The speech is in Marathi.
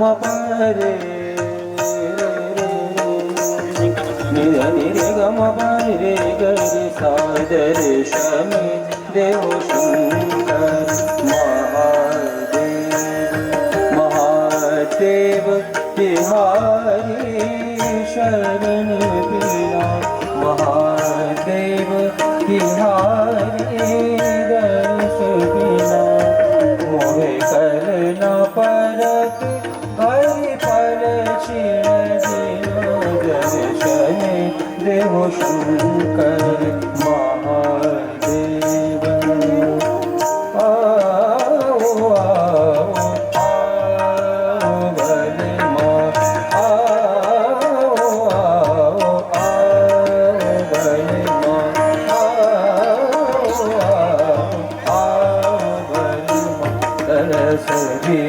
रे नि रे ग म प रे ग रे सा दर्शन देव शंकर महादेव बिहारी शरण बिना महादेव बिहारी दर्श बिना मोहे करना परत हरि फल दर्शन देव शंकर महादेव आओ आओ भले माँ आओ आओ भले माँ आओ भले माँ तरस जी